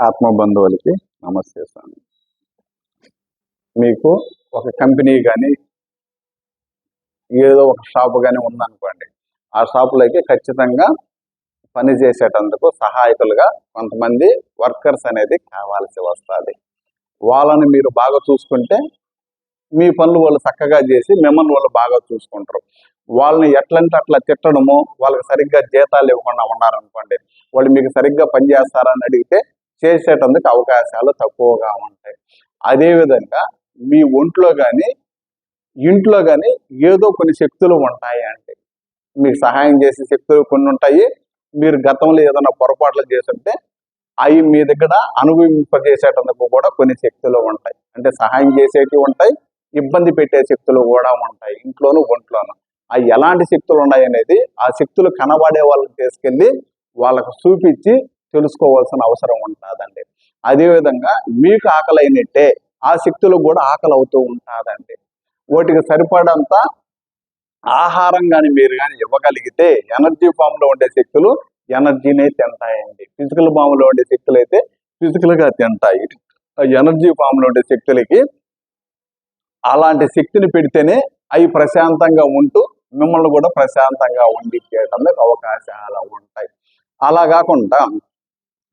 ఆత్మ బంధువులకి నమస్తే స్వామి. మీకు ఒక కంపెనీ కానీ ఏదో ఒక షాపు కానీ ఉందనుకోండి, ఆ షాపులోకి ఖచ్చితంగా పని చేసేటందుకు సహాయకులుగా కొంతమంది వర్కర్స్ అనేది కావాల్సి వస్తుంది. వాళ్ళని మీరు బాగా చూసుకుంటే మీ పనులు వాళ్ళు చక్కగా చేసి మిమ్మల్ని వాళ్ళు బాగా చూసుకుంటారు. వాళ్ళని ఎట్లంటే అట్లా తిట్టడము, వాళ్ళకి సరిగ్గా జీతాలు ఇవ్వకుండా ఉన్నారనుకోండి, వాళ్ళు మీకు సరిగ్గా పని చేస్తారని అడిగితే చేసేటందుకు అవకాశాలు తక్కువగా ఉంటాయి. అదేవిధంగా మీ ఒంట్లో కానీ ఇంట్లో కానీ ఏదో కొన్ని శక్తులు ఉంటాయి అంటే మీకు సహాయం చేసే శక్తులు కొన్ని ఉంటాయి. మీరు గతంలో ఏదైనా పొరపాట్లు చేస్తుంటే అవి మీ దగ్గర అనుభవింపజేసేటందుకు కూడా కొన్ని శక్తులు ఉంటాయి. అంటే సహాయం చేసేటివి ఉంటాయి, ఇబ్బంది పెట్టే శక్తులు కూడా ఉంటాయి ఇంట్లోనూ ఒంట్లోనూ. అవి ఎలాంటి శక్తులు ఉన్నాయి అనేది ఆ శక్తులు కనబడే వాళ్ళని తీసుకెళ్ళి వాళ్ళకు చూపించి తెలుసుకోవాల్సిన అవసరం ఉంటుందండి. అదేవిధంగా మీకు ఆకలి అయినట్టే ఆ శక్తులకు కూడా ఆకలి అవుతూ ఉంటుందండి. వాటికి సరిపడంత ఆహారం కానీ మీరు కానీ ఇవ్వగలిగితే ఎనర్జీ ఫామ్ లో ఉండే శక్తులు ఎనర్జీనే తింటాయండి. ఫిజికల్ ఫామ్ లో ఉండే శక్తులు అయితే ఫిజికల్ గా తింటాయి. ఎనర్జీ ఫామ్ లో ఉండే శక్తులకి అలాంటి శక్తిని పెడితేనే అవి ప్రశాంతంగా ఉంటూ మిమ్మల్ని కూడా ప్రశాంతంగా ఉండిచ్చేయడానికి అవకాశాలు ఉంటాయి. అలా కాకుండా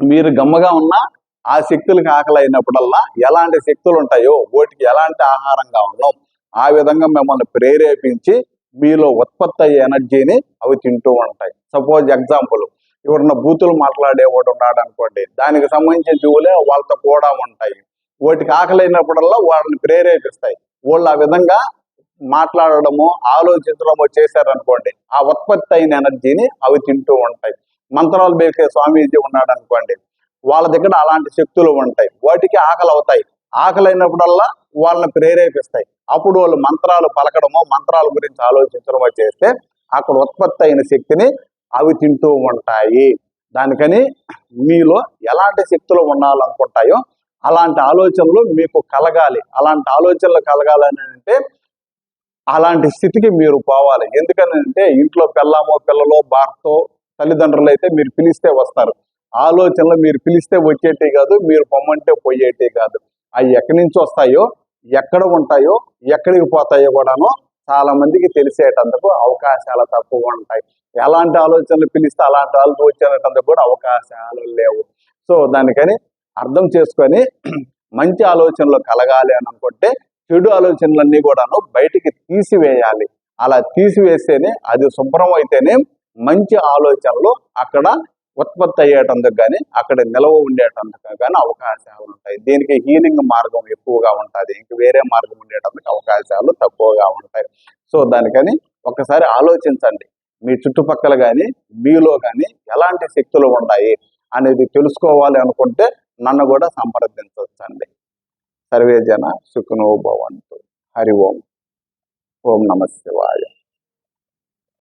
మీరు గమ్మగా ఉన్నా ఆ శక్తులకు ఆకలి అయినప్పుడల్లా ఎలాంటి శక్తులు ఉంటాయో వాటికి ఎలాంటి ఆహారంగా ఉన్నాం ఆ విధంగా మిమ్మల్ని ప్రేరేపించి మీలో ఉత్పత్తి అయ్యే ఎనర్జీని అవి తింటూ ఉంటాయి. సపోజ్ ఎగ్జాంపుల్, ఎవరన్నా బూతులు మాట్లాడేవాడు ఉన్నాడు అనుకోండి, దానికి సంబంధించిన జీవులే వాళ్ళతో కూడా ఉంటాయి. వాటికి ఆకలి అయినప్పుడల్లా వాళ్ళని ప్రేరేపిస్తాయి. వాళ్ళు ఆ విధంగా మాట్లాడడము ఆలోచించడము చేశారనుకోండి, ఆ ఉత్పత్తి అయిన ఎనర్జీని అవి తింటూ ఉంటాయి. మంత్రాలు బేకే స్వామీజీ ఉన్నాడు అనుకోండి, వాళ్ళ దగ్గర అలాంటి శక్తులు ఉంటాయి. వాటికి ఆకలి అవుతాయి. ఆకలి అయినప్పుడల్లా వాళ్ళని ప్రేరేపిస్తాయి. అప్పుడు వాళ్ళు మంత్రాలు పలకడమో మంత్రాల గురించి ఆలోచించడమో చేస్తే అక్కడ ఉత్పత్తి అయిన శక్తిని అవి తింటూ ఉంటాయి. దానికని మీలో ఎలాంటి శక్తులు ఉండాలనుకుంటాయో అలాంటి ఆలోచనలు మీకు కలగాలి. అలాంటి ఆలోచనలు కలగాలని అంటే అలాంటి స్థితికి మీరు పోవాలి. ఎందుకని అంటే ఇంట్లో పిల్లలు భార్తో తల్లిదండ్రులు అయితే మీరు పిలిస్తే వస్తారు. ఆలోచనలు మీరు పిలిస్తే వచ్చేటి కాదు, మీరు పొమ్మంటే పోయేటి కాదు. అవి ఎక్కడి నుంచి వస్తాయో, ఎక్కడ ఉంటాయో, ఎక్కడికి పోతాయో కూడాను చాలా మందికి తెలిసేటందుకు అవకాశాలు తక్కువ ఉంటాయి. ఎలాంటి ఆలోచనలు పిలిస్తే అలాంటి వాళ్ళు వచ్చేటందుకు కూడా అవకాశాలు లేవు. సో దానికని అర్థం చేసుకొని మంచి ఆలోచనలు కలగాలి అని అనుకుంటే చెడు ఆలోచనలన్నీ కూడాను బయటికి తీసివేయాలి. అలా తీసివేస్తేనే అది శుభ్రం అయితేనే మంచి ఆలోచనలు అక్కడ ఉత్పత్తి అయ్యేటందుకు కానీ అక్కడ నిల్వ ఉండేటందుకు కానీ అవకాశాలు ఉంటాయి. దీనికి హీలింగ్ మార్గం ఎక్కువగా ఉంటుంది, ఇంక వేరే మార్గం ఉండేటందుకు అవకాశాలు తక్కువగా ఉంటాయి. సో దానికని ఒకసారి ఆలోచించండి, మీ చుట్టుపక్కల కానీ మీలో కానీ ఎలాంటి శక్తులు ఉన్నాయి అనేది తెలుసుకోవాలి అనుకుంటే నన్ను కూడా సంప్రదించవచ్చండి. సర్వే జన సుఖినో భవంతు. హరి ఓం. ఓం నమ శివాయ.